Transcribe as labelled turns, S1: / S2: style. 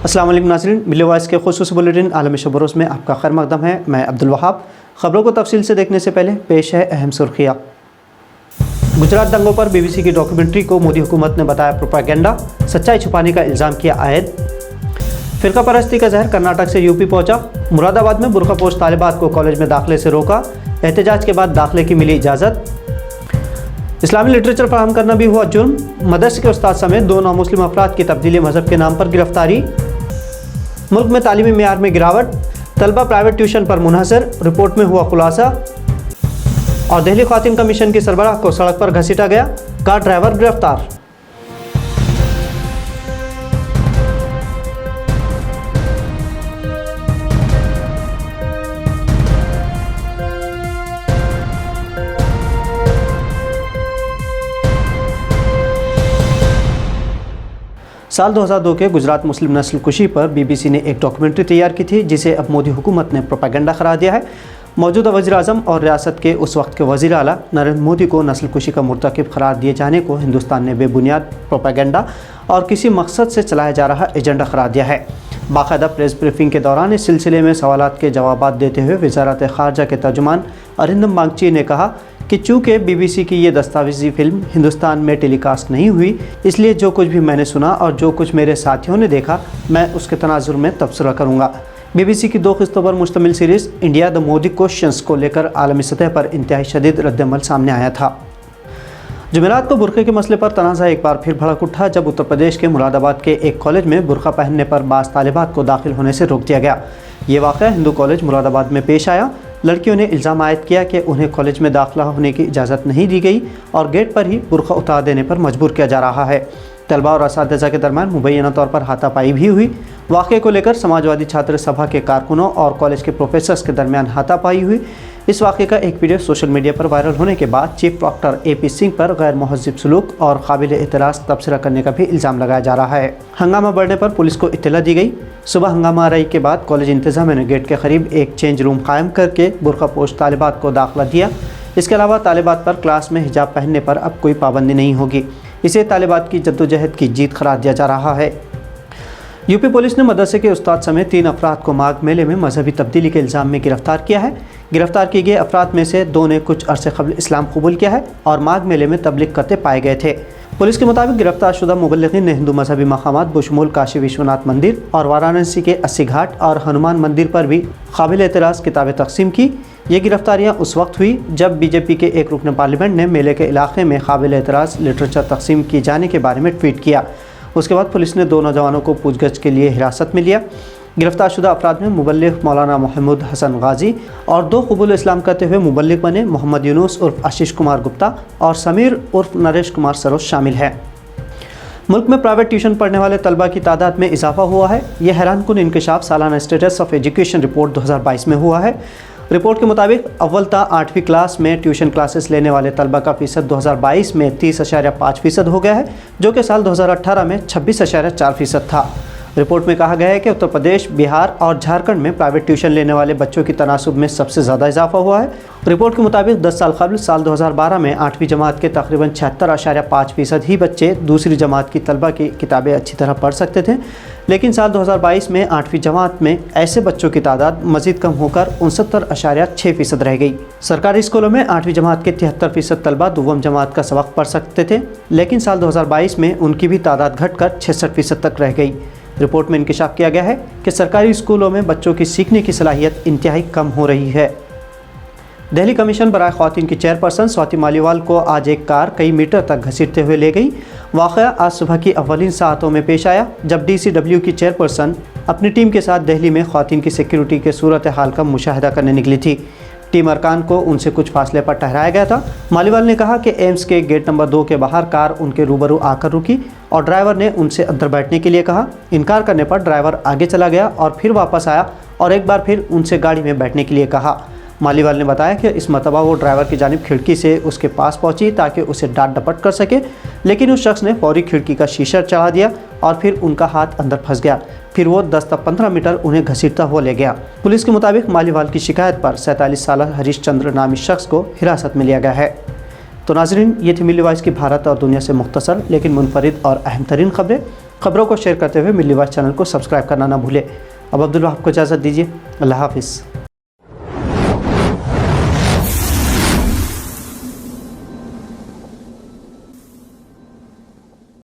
S1: अस्सलाम वालेकुम नाज़रीन, मिले वॉइस के खुसूसी बुलेटिन आलम शब-ओ-रोज़ में आपका खैर मक़दम है। मैं अब्दुल वहाब। ख़बरों को तफसील से देखने से पहले पेश है अहम सुर्खियाँ। गुजरात दंगों पर BBC की डॉक्यूमेंट्री को मोदी हुकूमत ने बताया प्रोपेगेंडा, सच्चाई छुपाने का इल्ज़ाम किया आयद। फ़िरका परस्ती का जहर कर्नाटक से यूपी पहुंचा। मुरादाबाद में बुर्कापोश तालिबात को कॉलेज में दाखिले से रोका, एहतजाज के बाद दाखिले की मिली इजाज़त। इस्लामी लिटरेचर फराहम करना भी हुआ जुर्म, मदरसे के उस्ताद समेत 2 नामुस्लिम अफराद की तब्दीली मजहब के नाम पर गिरफ्तारी। मुल्क में तालीमी मेयार में गिरावट, तलबा प्राइवेट ट्यूशन पर मुनहसर, रिपोर्ट में हुआ खुलासा। और दिल्ली ख़वातीन कमीशन की सरबराह को सड़क पर घसीटा गया, कार ड्राइवर गिरफ्तार। साल 2002 के गुजरात मुस्लिम नस्ल कुशी पर BBC ने एक डॉक्यूमेंट्री तैयार की थी, जिसे अब मोदी हुकूमत ने प्रोपेगेंडा करार दिया है। मौजूदा वज़ीर आज़म और रियासत के उस वक्त के वज़ीर आला नरेंद्र मोदी को नस्ल कुशी का मुर्तकिब करार दिए जाने को हिंदुस्तान ने बेबुनियाद प्रोपेगेंडा और किसी मकसद से चलाया जा रहा एजेंडा करार दिया है। बाकायदा प्रेस ब्रीफिंग के दौरान इस सिलसिले में सवालात के जवाबात देते हुए वज़ारत ख़ारजा के तर्जुमान अरिंदम बागची ने कहा कि चूँकि BBC की ये दस्तावेज़ी फ़िल्म हिंदुस्तान में टेलीकास्ट नहीं हुई, इसलिए जो कुछ भी मैंने सुना और जो कुछ मेरे साथियों ने देखा, मैं उसके तनाजुर में तबसरा करूँगा। BBC की 2 किस्तों पर मुश्तमिल series India the Modi questions को लेकर आलमी सतह पर इंतहाई शदीद रद्दअमल सामने आया था। जुमेरात को बुरखे के मसले पर तनाज़ा एक बार फिर भड़क उठा, जब उत्तर प्रदेश के मुरादाबाद के एक कॉलेज में बुरखा पहनने पर बाज़ तालिबात को दाखिल होने से रोक दिया गया। ये वाक़या हिंदू कॉलेज मुरादाबाद में पेश आया। लड़कियों ने इल्ज़ाम आयद किया कि उन्हें कॉलेज में दाखिला होने की इजाज़त नहीं दी गई और गेट पर ही बुरखा उतार देने पर मजबूर किया जा रहा है। तलबा और असातिज़ा के दरमियान मुबैना तौर पर हाथापाई भी हुई। वाक़े को लेकर समाजवादी छात्र सभा के कारकुनों और कॉलेज के प्रोफेसर्स के दरमियान हाथापाई हुई। इस वाक़े का एक वीडियो सोशल मीडिया पर वायरल होने के बाद चीफ डॉक्टर AP सिंह पर गैर महज़िब सलूक और काबिल एतराज़ तबसरा करने का भी इल्ज़ाम लगाया जा रहा है। हंगामा बढ़ने पर पुलिस को इत्तला दी गई। सुबह हंगामा आरई के बाद कॉलेज इंतज़ामिया ने गेट के करीब एक चेंज रूम कायम करके बुर्कापोश तालिबात को दाखिला दिया। इसके अलावा तालिबात पर क्लास में हिजाब पहनने पर अब कोई पाबंदी नहीं होगी। इसे तालिबात की जद्दोजहद की जीत करार दिया जा रहा है। यूपी पुलिस ने मदरसे के उस्ताद समेत 3 अफराद को माघ मेले में मजहबी तब्दीली के इल्ज़ाम में गिरफ्तार किया है। गिरफ्तार किए गए अफराद में से 2 ने कुछ अरसे कबल इस्लाम कबूल किया है और माघ मेले में तबलीग करते पाए गए थे। पुलिस के मुताबिक गिरफ्तार शुदा मुबल्लिगीन ने हिंदू मजहबी मकामात बशमूल काशी विश्वनाथ मंदिर और वाराणसी के 80 घाट और हनुमान मंदिर पर भी काबिल एतराज़ किताबें तकसीम की। ये गिरफ्तारियाँ उस वक्त हुई जब BJP के एक रुकन पार्लियामेंट ने मेले के इलाके में काबिल एतराज़ लिटरेचर तकसीम किए जाने के बारे में ट्वीट किया। उसके बाद पुलिस ने 2 नौजवानों को पूछगछ के लिए हिरासत में लिया। गिरफ्तार शुदा अफराद में मुबल्लिग मौलाना महमूद हसन गाजी और 2 कबूल इस्लाम करते हुए मुबल्लिग बने मोहम्मद यूनुस उर्फ आशीष कुमार गुप्ता और समीर उर्फ नरेश कुमार सरोज शामिल हैं। मुल्क में प्राइवेट ट्यूशन पढ़ने वाले तलबा की तादाद में इजाफा हुआ है। यह हैरानकुन इंकशाफ सालाना स्टेटस ऑफ एजुकेशन रिपोर्ट 2022 में हुआ है। रिपोर्ट के मुताबिक अव्वल ता 8वीं क्लास में ट्यूशन क्लासेस लेने वाले तलबा का फ़ीसद 2022 में 30.5% हो गया है, जो कि साल 2018 में 26.4% था। रिपोर्ट में कहा गया है कि उत्तर प्रदेश, बिहार और झारखंड में प्राइवेट ट्यूशन लेने वाले बच्चों की तनासुब में सबसे ज़्यादा इजाफा हुआ है। रिपोर्ट के मुताबिक 10 साल कबल साल 2012 में 8वीं जमात के तकरीबन 76.5% ही बच्चे दूसरी जमात की तलबा की किताबें अच्छी तरह पढ़ सकते थे, लेकिन साल 2022 में 8वीं जमात में ऐसे बच्चों की तादाद मज़ीद कम होकर 69.6% रह गई। सरकारी स्कूलों में 8वीं जमात के 73% तलबा दुव्वम जमात का सबक पढ़ सकते थे, लेकिन साल 2022 में उनकी भी तादाद घटकर 66% तक रह गई। रिपोर्ट में इंकशाफ किया गया है कि सरकारी स्कूलों में बच्चों की सीखने की सलाहियत इंतहाई कम हो रही है। दिल्ली कमीशन बराए ख़वातीन की चेयरपर्सन स्वाति मालीवाल को आज एक कार कई मीटर तक घसीटते हुए ले गई। वाक़या आज सुबह की अव्वलीन सातों में पेश आया, जब DCW की चेयरपर्सन अपनी टीम के साथ दिल्ली में ख़वातीन की सिक्योरिटी के सूरत हाल का मुशाहिदा करने निकली थी। टीम अरकान को उनसे कुछ फासले पर ठहराया गया था। मालीवाल ने कहा कि एम्स के गेट नंबर 2 के बाहर कार उनके रूबरू आकर रुकी और ड्राइवर ने उनसे अंदर बैठने के लिए कहा। इनकार करने पर ड्राइवर आगे चला गया और फिर वापस आया और एक बार फिर उनसे गाड़ी में बैठने के लिए कहा। मालीवाल ने बताया कि इस मरतबा वो ड्राइवर की जानिब खिड़की से उसके पास पहुंची ताकि उसे डांट डपट कर सके, लेकिन उस शख्स ने फौरी खिड़की का शीशा चढ़ा दिया और फिर उनका हाथ अंदर फंस गया। फिर वो 10-15 मीटर उन्हें घसीटता हुआ ले गया। पुलिस के मुताबिक मालीवाल की शिकायत पर 47 साल हरीश चंद्र नामी शख्स को हिरासत में लिया गया है। तो नाज़रीन, ये थी मिल्ली वॉइस की भारत और दुनिया से मुख्तसर लेकिन मुनफरिद और अहम तरीन खबरें। खबरों को शेयर करते हुए मिल्ली वॉइस चैनल को सब्सक्राइब करना ना भूलें। अब अब्दुल वहाब को इजाज़त दीजिए। अल्लाह हाफ़िज़।